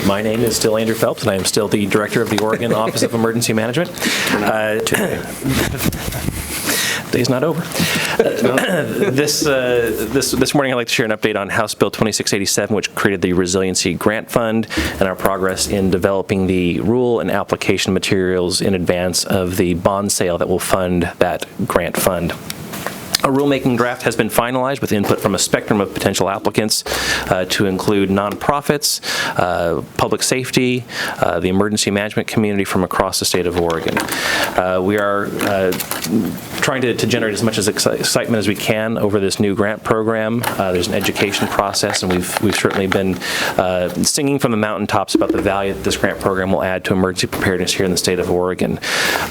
My name is still Andrew Phelps, and I am still the director of the Oregon Office of Emergency Management. Day's not over. This morning, I'd like to share an update on House Bill 2687, which created the Resiliency Grant Fund, and our progress in developing the rule and application materials in advance of the bond sale that will fund that grant fund. A rulemaking draft has been finalized with input from a spectrum of potential applicants to include nonprofits, public safety, the emergency management community from across the state of Oregon. We are trying to generate as much excitement as we can over this new grant program. There's an education process, and we've certainly been singing from the mountaintops about the value that this grant program will add to emergency preparedness here in the state of Oregon.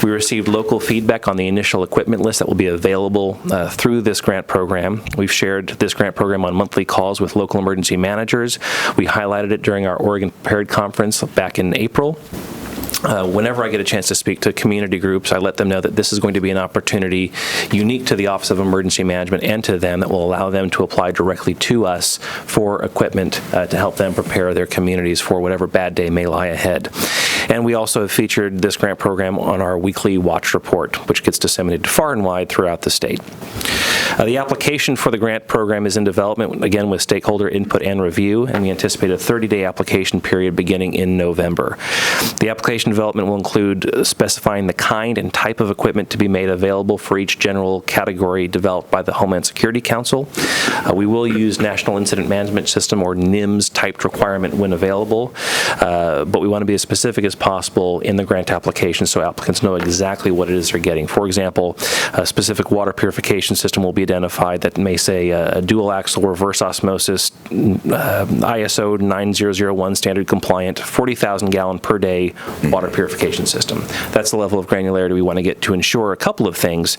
We received local feedback on the initial equipment list that will be available through this grant program. We've shared this grant program on monthly calls with local emergency managers. We highlighted it during our Oregon Prepared Conference back in April. Whenever I get a chance to speak to community groups, I let them know that this is going to be an opportunity unique to the Office of Emergency Management and to them that will allow them to apply directly to us for equipment to help them prepare their communities for whatever bad day may lie ahead. And we also have featured this grant program on our weekly watch report, which gets disseminated far and wide throughout the state. The application for the grant program is in development, again, with stakeholder input and review, and we anticipate a 30-day application period beginning in November. The application development will include specifying the kind and type of equipment to be made available for each general category developed by the Homeland Security Council. We will use National Incident Management System, or NIMS, typed requirement when available, but we want to be as specific as possible in the grant application so applicants know exactly what it is they're getting. For example, a specific water purification system will be identified that may say a dual axle reverse osmosis, ISO 9001 standard compliant, 40,000 gallon per day water purification system. That's the level of granularity we want to get to ensure a couple of things.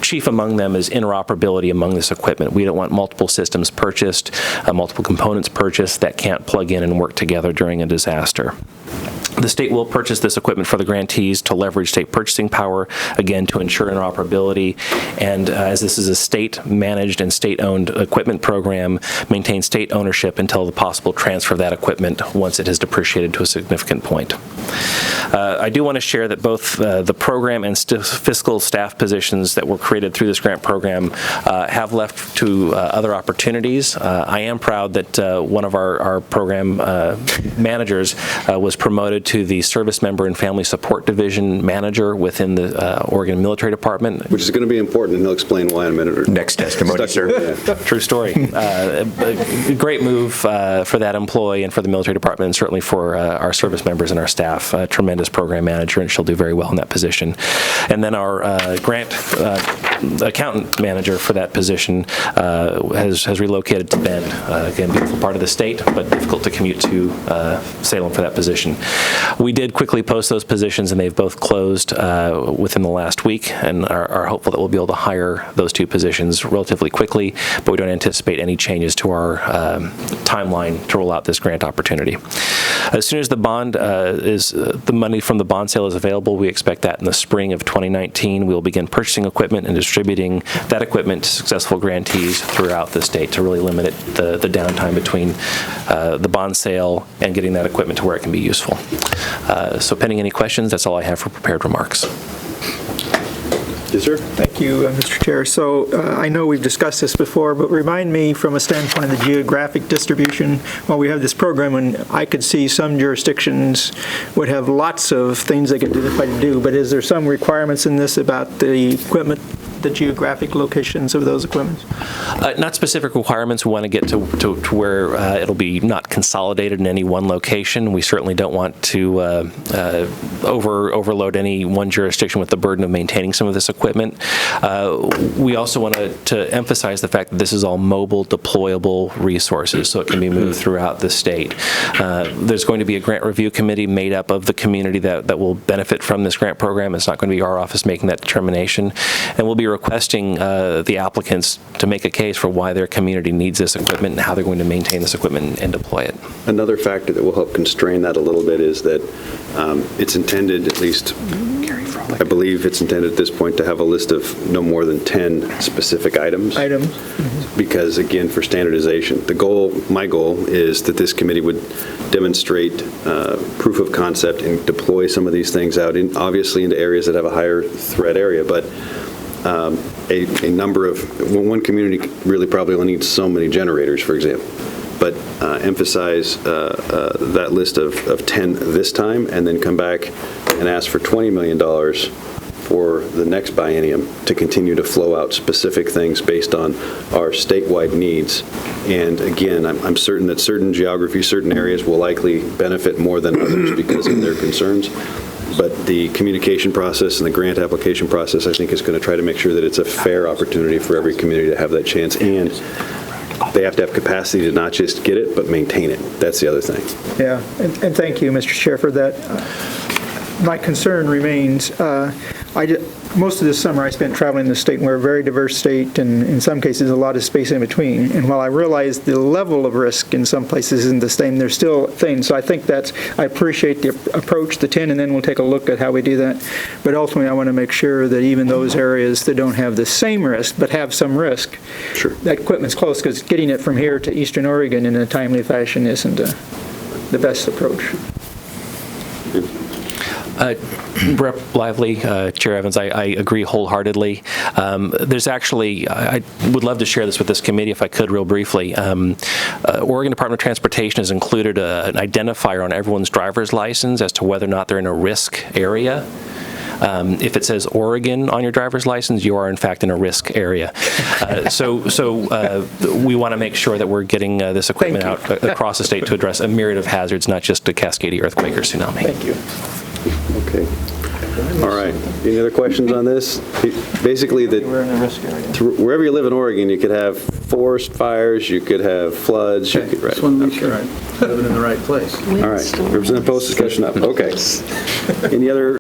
Chief among them is interoperability among this equipment. We don't want multiple systems purchased, multiple components purchased that can't plug in and work together during a disaster. The state will purchase this equipment for the grantees to leverage state purchasing power, again, to ensure interoperability. And as this is a state-managed and state-owned equipment program, maintain state ownership until the possible transfer of that equipment once it has depreciated to a significant point. I do want to share that both the program and fiscal staff positions that were created through this grant program have left to other opportunities. I am proud that one of our program managers was promoted to the Service Member and Family Support Division manager within the Oregon Military Department. Which is going to be important, and he'll explain why in a minute or two. Next testimony, sir. Yeah. True story. A great move for that employee and for the military department, and certainly for our service members and our staff. A tremendous program manager, and she'll do very well in that position. And then our grant accountant manager for that position has relocated to Bend. Again, beautiful part of the state, but difficult to commute to Salem for that position. We did quickly post those positions, and they've both closed within the last week, and are hopeful that we'll be able to hire those two positions relatively quickly, but we don't anticipate any changes to our timeline to roll out this grant opportunity. As soon as the money from the bond sale is available, we expect that in the spring of 2019, we'll begin purchasing equipment and distributing that equipment to successful grantees throughout the state to really limit the downtime between the bond sale and getting that equipment to where it can be useful. So pending any questions, that's all I have for prepared remarks. Yes, sir. Thank you, Mr. Chair. So I know we've discussed this before, but remind me from a standpoint of the geographic distribution, while we have this program, and I could see some jurisdictions would have lots of things they could do, but is there some requirements in this about the equipment, the geographic locations of those equipments? Not specific requirements. We want to get to where it'll be not consolidated in any one location. We certainly don't want to overload any one jurisdiction with the burden of maintaining some of this equipment. We also want to emphasize the fact that this is all mobile, deployable resources, so it can be moved throughout the state. There's going to be a grant review committee made up of the community that will benefit from this grant program. It's not going to be our office making that determination, and we'll be requesting the applicants to make a case for why their community needs this equipment and how they're going to maintain this equipment and deploy it. Another factor that will help constrain that a little bit is that it's intended, at least I believe it's intended at this point to have a list of no more than 10 specific items. Because, again, for standardization, my goal is that this committee would demonstrate proof of concept and deploy some of these things out, obviously into areas that have a higher threat area, but a number of, one community really probably only needs so many generators, for example, but emphasize that list of 10 this time, and then come back and ask for $20 million for the next biennium to continue to flow out specific things based on our statewide needs. And again, I'm certain that certain geographies, certain areas will likely benefit more than others because of their concerns. But the communication process and the grant application process, I think, is going to try to make sure that it's a fair opportunity for every community to have that chance. And they have to have capacity to not just get it, but maintain it. That's the other thing. Yeah, and thank you, Mr. Chair, for that. My concern remains, most of this summer I spent traveling the state, and we're a very diverse state, and in some cases a lot of space in between. And while I realize the level of risk in some places isn't the same, there's still things. So I think I appreciate the approach, the 10, and then we'll take a look at how we do that. But ultimately I want to make sure that even those areas that don't have the same risk, but have some risk, Sure. that equipment's close, because getting it from here to Eastern Oregon in a timely fashion isn't the best approach. Rep. Lively, Chair Evans, I agree wholeheartedly. There's actually, I would love to share this with this committee if I could real briefly. Oregon Department of Transportation has included an identifier on everyone's driver's license as to whether or not they're in a risk area. If it says Oregon on your driver's license, you are in fact in a risk area. So we want to make sure that we're getting this equipment out across the state to address a myriad of hazards, not just a Cascadia earthquake or tsunami. Thank you. Okay. All right. Any other questions on this? Basically, We're in a risk area. wherever you live in Oregon, you could have forest fires, you could have floods. You could, right. Just want to make sure I'm living in the right place. All right. Representative Post, discussion up. Okay. Any other